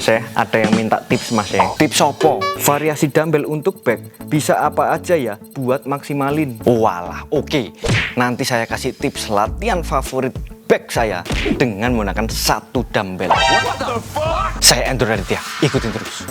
Mas ada yang minta tips Mas Tips opo? Variasi dumbbell untuk back bisa apa aja ya buat maksimalin? Walah, oke. Nanti saya kasih tips latihan favorit back saya dengan menggunakan satu dumbbell. What the fuck? Saya Endro Raditya, ikutin terus.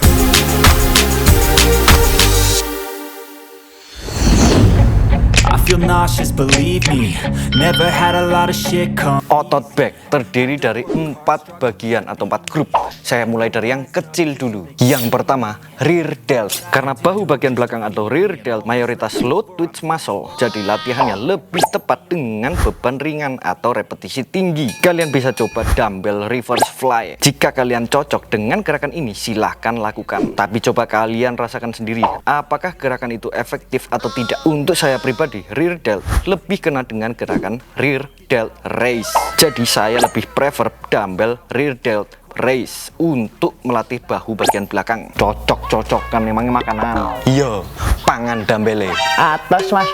I feel nauseous, believe me. Never had a lot of shit come. Otot back terdiri dari 4 bagian atau 4 grup. Saya mulai dari yang kecil dulu. Yang pertama, rear delt. Karena bahu bagian belakang atau rear delt mayoritas low twitch muscle, jadi latihannya lebih tepat dengan beban ringan atau repetisi tinggi. Kalian bisa coba dumbbell reverse fly. Jika kalian cocok dengan gerakan ini, silahkan lakukan. Tapi coba kalian rasakan sendiri, apakah gerakan itu efektif atau tidak. Untuk saya pribadi, rear delt lebih kena dengan gerakan rear delt raise. Jadi saya lebih prefer dumbbell rear delt raise untuk melatih bahu bagian belakang. Cocok kan memangnya makanan. Iya, pangan dumbbell atas Mas.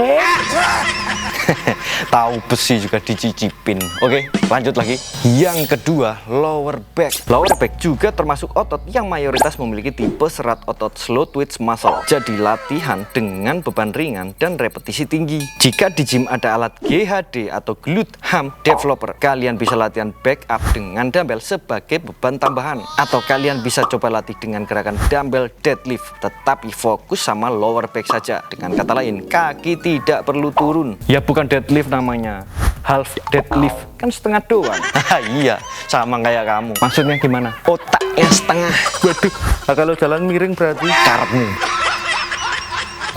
Tahu besi juga dicicipin. Oke, lanjut lagi. Yang kedua, lower back. Lower back juga termasuk otot yang mayoritas memiliki tipe serat otot slow twitch muscle. Jadi latihan dengan beban ringan dan repetisi tinggi. Jika di gym ada alat GHD atau glute ham developer, kalian bisa latihan back up dengan dumbbell sebagai beban tambahan. Atau kalian bisa coba latih dengan gerakan dumbbell deadlift, tetapi fokus sama lower back saja. Dengan kata lain, kaki tidak perlu turun. Ya bukan deadlift namanya, half deadlift, kan setengah doang. Iya, sama kayak kamu. Maksudnya gimana? Otaknya setengah. Waduh, nah kalau jalan miring berarti karepmu.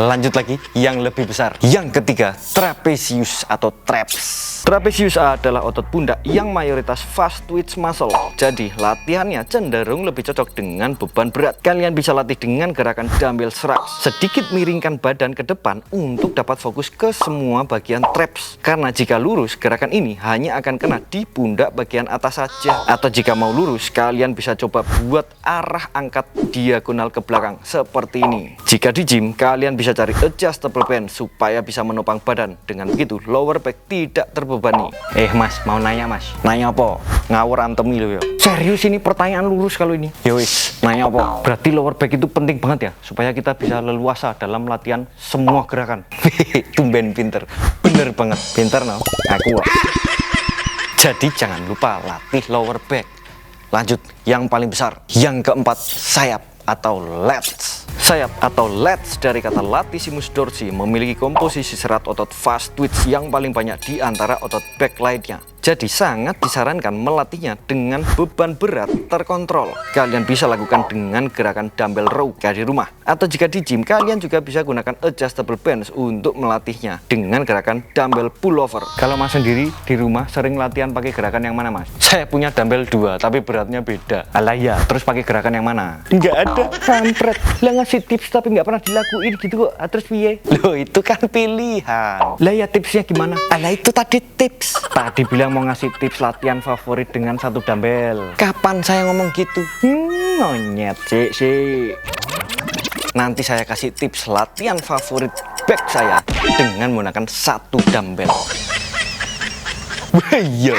Lanjut lagi, yang lebih besar. Yang ketiga, trapezius atau traps. Trapezius adalah otot pundak yang mayoritas fast twitch muscle. Jadi latihannya cenderung lebih cocok dengan beban berat. Kalian bisa latih dengan gerakan dumbbell shrugs. Sedikit miringkan badan ke depan untuk dapat fokus ke semua bagian traps. Karena jika lurus, gerakan ini hanya akan kena di pundak bagian atas saja. Atau jika mau lurus, kalian bisa coba buat arah angkat diagonal ke belakang seperti ini. Jika di gym, kalian bisa cari adjustable band supaya bisa menopang badan. Dengan begitu, lower back tidak terbebani. Mas, mau nanya Mas. Nanya apa? Ngawur antemi lo ya. Serius ini pertanyaan lurus kalau ini. Yowis, nanya apa? Berarti lower back itu penting banget ya, supaya kita bisa leluasa dalam latihan semua gerakan. Tumben pinter. Bener banget. Pinter no? Aku. Jadi jangan lupa latih lower back. Lanjut, yang paling besar. Yang keempat, sayap atau lats. Sayap atau lats dari kata latissimus dorsi memiliki komposisi serat otot fast twitch yang paling banyak di antara otot back lainnya. Jadi sangat disarankan melatihnya dengan beban berat terkontrol. Kalian bisa lakukan dengan gerakan dumbbell row di rumah. Atau jika di gym, kalian juga bisa gunakan adjustable bands untuk melatihnya dengan gerakan dumbbell pullover. Kalau Mas sendiri di rumah sering latihan pakai gerakan yang mana Mas? Saya punya dumbbell 2 tapi beratnya beda. Alah ya, terus pakai gerakan yang mana? Nggak ada. Kampret. Lah ngasih tips tapi nggak pernah dilakuin gitu kok. Terus piye? Loh itu kan pilihan. Lah ya tipsnya gimana? Alah itu tadi tips. Tadi bilang mau ngasih tips latihan favorit dengan satu dumbbell. Kapan saya ngomong gitu? Monyet sih. Nanti saya kasih tips latihan favorit back saya dengan menggunakan satu dumbbell. Wah iya.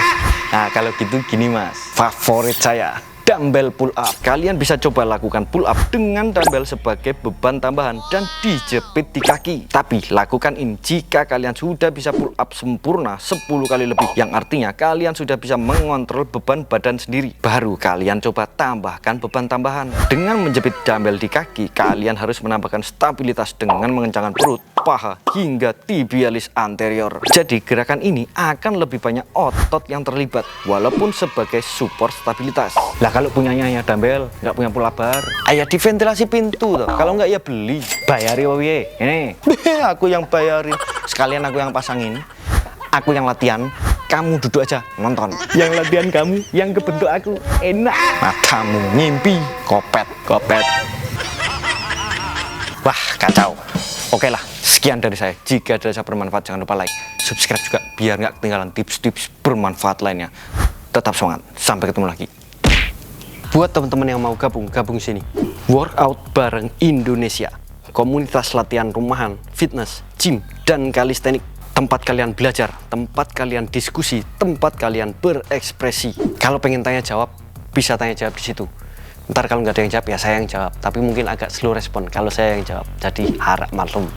Nah kalau gitu gini Mas, favorit saya dumbbell pull up. Kalian bisa coba lakukan pull up dengan dumbbell sebagai beban tambahan dan dijepit di kaki. Tapi lakukan ini jika kalian sudah bisa pull up sempurna 10 kali lebih, yang artinya kalian sudah bisa mengontrol beban badan sendiri. Baru kalian coba tambahkan beban tambahan. Dengan menjepit dumbbell di kaki, kalian harus menambahkan stabilitas dengan mengencangkan perut, paha hingga tibialis anterior. Jadi gerakan ini akan lebih banyak otot yang terlibat walaupun sebagai support stabilitas. Lah kalau punyanya ya dumbbell, nggak punya pull up bar, ayah di ventilasi pintu toh. Kalau nggak ya beli, bayari wae. Ini aku yang bayarin, sekalian aku yang pasangin, aku yang latihan, kamu duduk aja nonton. Yang latihan kamu, yang kebentuk aku, enak. Matamu ngimpi, kopet. Wah kacau. Oke lah, sekian dari saya. Jika dirasa bermanfaat, jangan lupa like, subscribe juga biar nggak ketinggalan tips-tips bermanfaat lainnya. Tetap semangat, sampai ketemu lagi. Buat teman-teman yang mau gabung sini, workout bareng Indonesia, komunitas latihan rumahan, fitness, gym, dan kalistenik. Tempat kalian belajar, tempat kalian diskusi, tempat kalian berekspresi. Kalau pengen tanya jawab, bisa tanya jawab di situ. Ntar kalau nggak ada yang jawab ya saya yang jawab, tapi mungkin agak slow respon kalau saya yang jawab, jadi harap maklum.